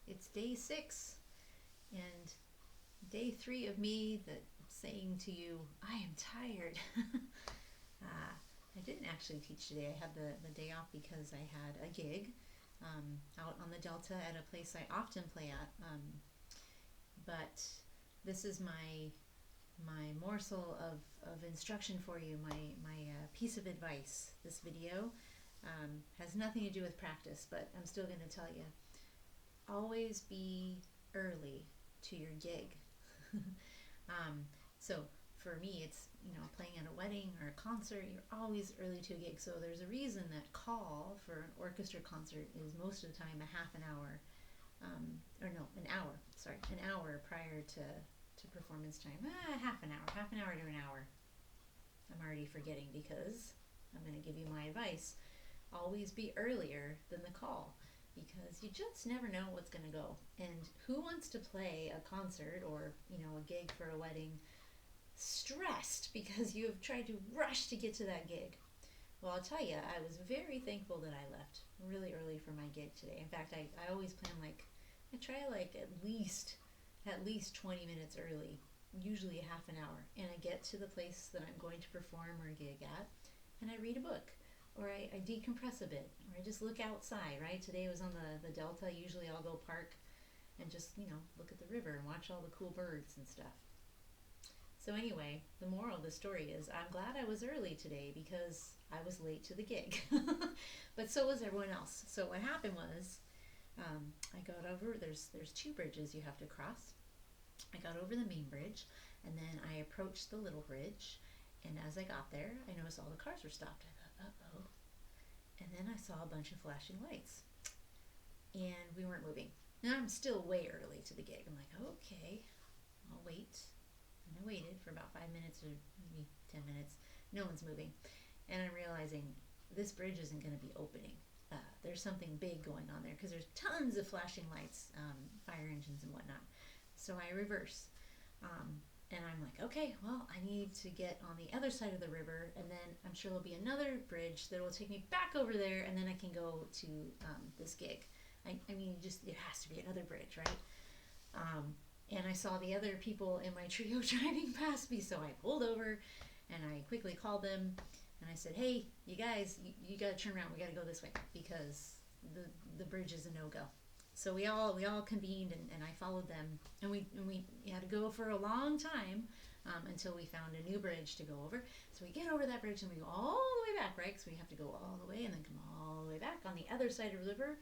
It's day 6 and day 3 of me that saying to you, I am tired. I didn't actually teach today. I had the day off because I had a gig out on the Delta at a place I often play at. But this is my morsel of instruction for you, my piece of advice. This video has nothing to do with practice, but I'm still going to tell you. Always be early to your gig. So for me, it's, playing at a wedding or a concert, you're always early to a gig. So there's a reason that call for an orchestra concert is most of the time a half an hour, an hour prior to performance time. Half an hour to an hour. I'm already forgetting because I'm going to give you my advice. Always be earlier than the call, because you just never know what's going to go. And who wants to play a concert or, a gig for a wedding stressed because you have tried to rush to get to that gig? Well, I'll tell you, I was very thankful that I left really early for my gig today. In fact, I always plan I try at least 20 minutes early, usually a half an hour, and I get to the place that I'm going to perform or gig at, and I read a book, or I decompress a bit, or I just look outside, right? Today I was on the Delta. Usually I'll go park and just, look at the river and watch all the cool birds and stuff. So anyway, the moral of the story is I'm glad I was early today because I was late to the gig. But so was everyone else. So what happened was I got over, there's 2 bridges you have to cross. I got over the main bridge, and then I approached the little bridge, and as I got there, I noticed all the cars were stopped. I thought, uh-oh. And then I saw a bunch of flashing lights, and we weren't moving. Now I'm still way early to the gig. I'm like, okay, I'll wait. And I waited for about 5 minutes or maybe 10 minutes. No one's moving. And I'm realizing this bridge isn't going to be opening. There's something big going on there because there's tons of flashing lights, fire engines and whatnot. So I reverse. And I'm like, okay, well, I need to get on the other side of the river, and then I'm sure there'll be another bridge that will take me back over there, and then I can go to this gig. I mean, there has to be another bridge, right? And I saw the other people in my trio driving past me, so I pulled over, and I quickly called them, and I said, hey, you guys, you got to turn around. We got to go this way because the bridge is a no-go. So we all convened, and I followed them, and we had to go for a long time until we found a new bridge to go over. So we get over that bridge, and we go all the way back, right? Because we have to go all the way and then come all the way back on the other side of the river.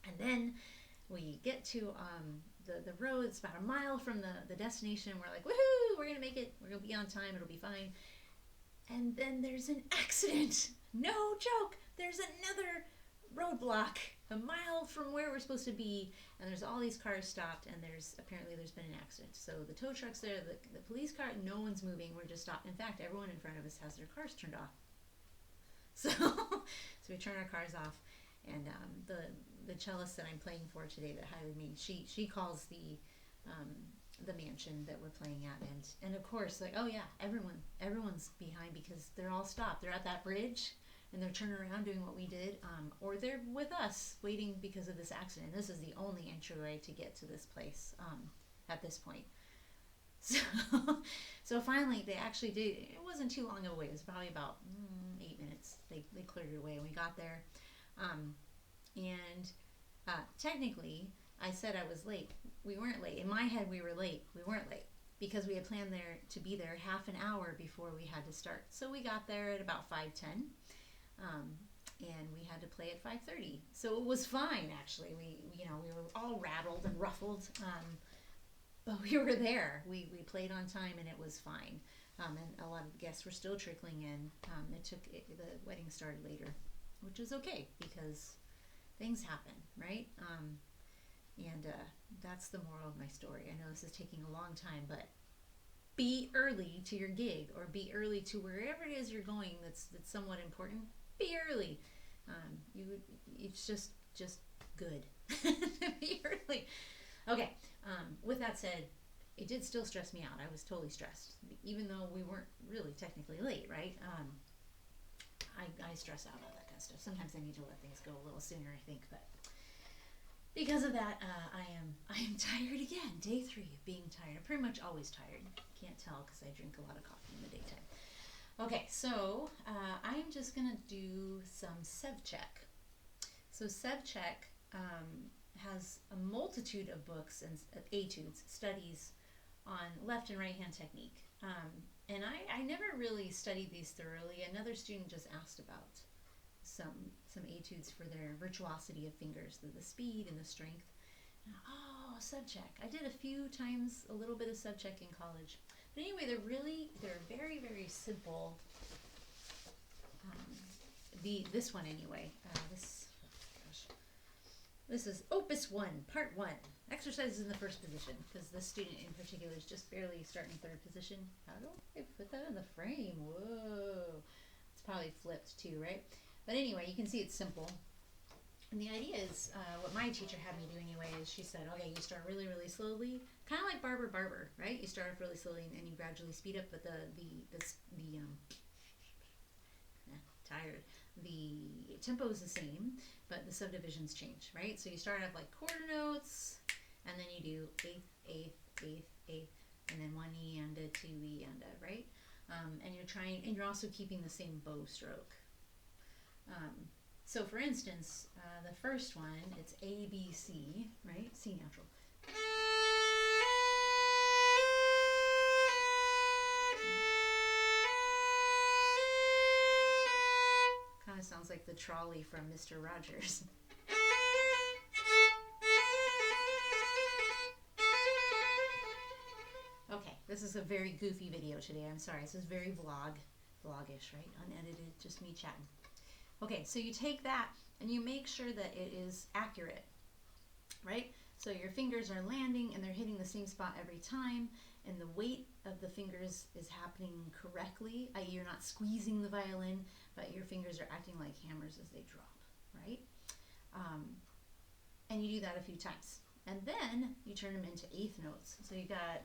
And then we get to the road. It's about a mile from the destination. We're like, woohoo, we're going to make it. We're going to be on time. It'll be fine. And then there's an accident. No joke. There's another roadblock a mile from where we're supposed to be, and there's all these cars stopped, and there's been an accident. So the tow truck's there, the police car, no one's moving. We're just stopped. In fact, everyone in front of us has their cars turned off. So we turn our cars off, and the cellist that I'm playing for today that hired me, she calls the mansion that we're playing at, and of course, like, oh yeah, everyone's behind because they're all stopped. They're at that bridge, and they're turning around doing what we did, or they're with us waiting because of this accident. This is the only entryway to get to this place at this point. So finally, they actually did. It wasn't too long away. It was probably about 8 minutes. They cleared it away, and we got there. And technically, I said I was late. We weren't late. In my head, we were late. We weren't late because we had planned to be there half an hour before we had to start. So we got there at about 5:10. And we had to play at 5:30, so it was fine. Actually, we were all rattled and ruffled, but we were there. We played on time, and it was fine. And a lot of the guests were still trickling in. The wedding started later, which was okay because things happen, right? And that's the moral of my story. I know this is taking a long time, but be early to your gig, or be early to wherever it is you're going that's somewhat important. Be early. It's just good to be early. Okay. With that said, it did still stress me out. I was totally stressed, even though we weren't really technically late, right? I stress out all that kind of stuff. Sometimes I need to let things go a little sooner, I think, but because because of that, I am tired again. Day 3 of being tired. I'm pretty much always tired. Can't tell because I drink a lot of coffee in the daytime. Okay, so I'm just gonna do some Ševčik. So Ševčik has a multitude of books and etudes, studies on left and right hand technique. And I never really studied these thoroughly. Another student just asked about some etudes for their virtuosity of fingers, the speed and the strength. Oh, Ševčik. I did a few times a little bit of Ševčik in college. But anyway, they're very, very simple. This one anyway. This is Opus 1, Part 1. Exercises in the first position, because this student in particular is just barely starting third position. How do I put that in the frame? Whoa. It's probably flipped too, right? But anyway, you can see it's simple. And the idea is, what my teacher had me do anyway, is she said, okay, you start really, really slowly, kind of like Barber, right? You start off really slowly and you gradually speed up, but the tempo is the same, but the subdivisions change, right? So you start off like quarter notes, and then you do eighth, eighth, eighth, eighth, and then 1 E and a 2 E and a, right? And you're also keeping the same bow stroke. So for instance, the first one, it's A, B, C, right? C natural. Kind of sounds like the trolley from Mr. Rogers. Okay, this is a very goofy video today. I'm sorry. This is very vlogish, right? Unedited, just me chatting. Okay, so you take that and you make sure that it is accurate, right? So your fingers are landing and they're hitting the same spot every time, and the weight of the fingers is happening correctly, i.e. you're not squeezing the violin, but your fingers are acting like hammers as they drop, right? And you do that a few times. And then you turn them into eighth notes. So you got...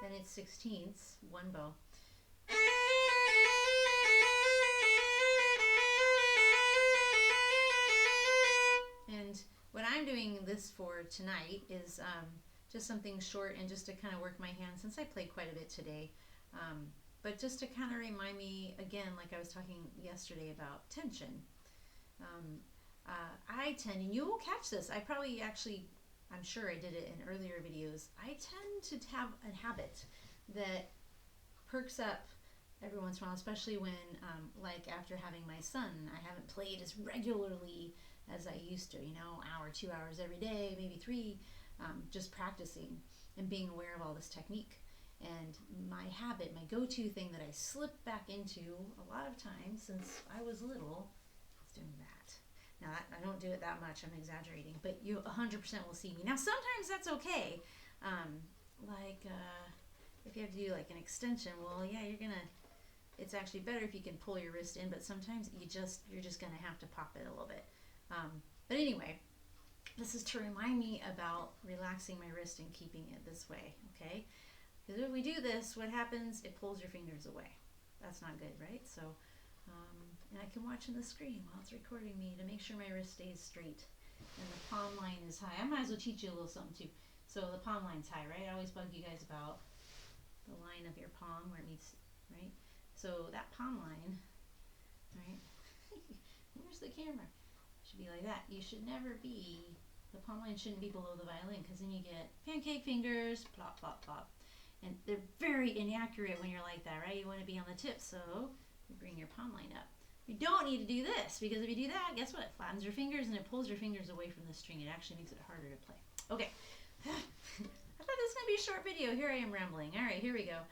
Then it's sixteenths, one bow. And what I'm doing this for tonight is just something short and just to kind of work my hands, since I played quite a bit today, but just to kind of remind me again, like I was talking yesterday about tension. I tend, and you will catch this, I probably actually, I'm sure I did it in earlier videos, I tend to have a habit that perks up every once in a while, especially when, like after having my son, I haven't played as regularly as I used to, you know, hour, 2 hours every day, maybe 3, just practicing and being aware of all this technique. And my habit, my go-to thing that I slip back into a lot of times since I was little is doing that. Now, I don't do it that much, I'm exaggerating, but you 100% will see me. Now, sometimes that's okay. If you have to do like an extension, well, yeah, it's actually better if you can pull your wrist in, but sometimes you're just gonna have to pop it a little bit. But anyway, this is to remind me about relaxing my wrist and keeping it this way, okay? Because if we do this, what happens? It pulls your fingers away. That's not good, right? So, and I can watch on the screen while it's recording me to make sure my wrist stays straight and the palm line is high. I might as well teach you a little something too. So the palm line's high, right? I always bug you guys about the line of your palm where it meets, right? So that palm line, right? Where's the camera? Should be like that. You should never be, the palm line shouldn't be below the violin, because then you get pancake fingers, plop, plop, plop. And they're very inaccurate when you're like that, right? You want to be on the tip, so you bring your palm line up. You don't need to do this, because if you do that, guess what? It flattens your fingers and it pulls your fingers away from the string. It actually makes it harder to play. Okay. I thought this was going to be a short video. Here I am rambling. All right, here we go.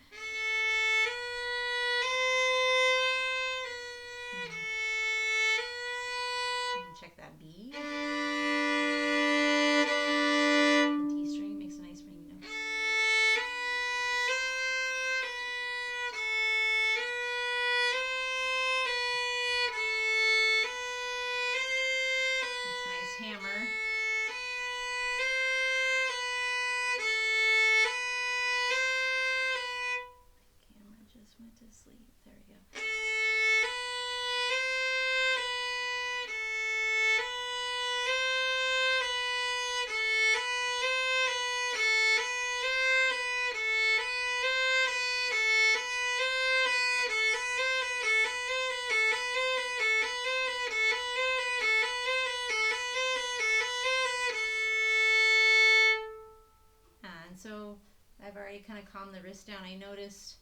Check that B. The D string makes a nice ring note. That's a nice hammer. so I've already kind of calmed the wrist down. I noticed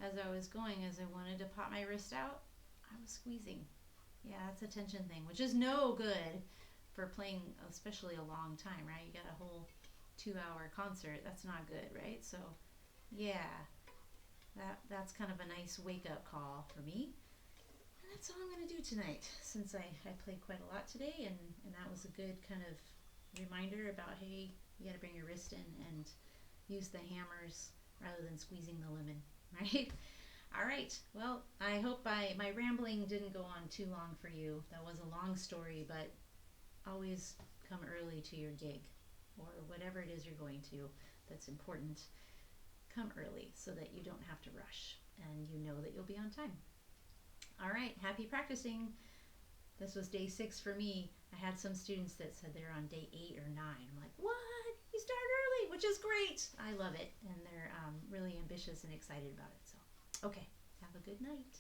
as I was going, as I wanted to pop my wrist out, I was squeezing. Yeah, that's a tension thing, which is no good for playing, especially a long time, right? You got a whole 2-hour concert. That's not good, right? So, yeah, that's kind of a nice wake-up call for me. And that's all I'm going to do tonight, since I played quite a lot today, and that was a good kind of reminder about, hey, you got to bring your wrist in and use the hammers rather than squeezing the lemon, right? All right. Well, I hope my rambling didn't go on too long for you. That was a long story, but always come early to your gig or whatever it is you're going to that's important. Come early so that you don't have to rush and you know that you'll be on time. All right. Happy practicing. This was day 6 for me. I had some students that said they're on day 8 or 9. I'm like, what? You start early, which is great. I love it. And they're really ambitious and excited about it. So, okay. Have a good night.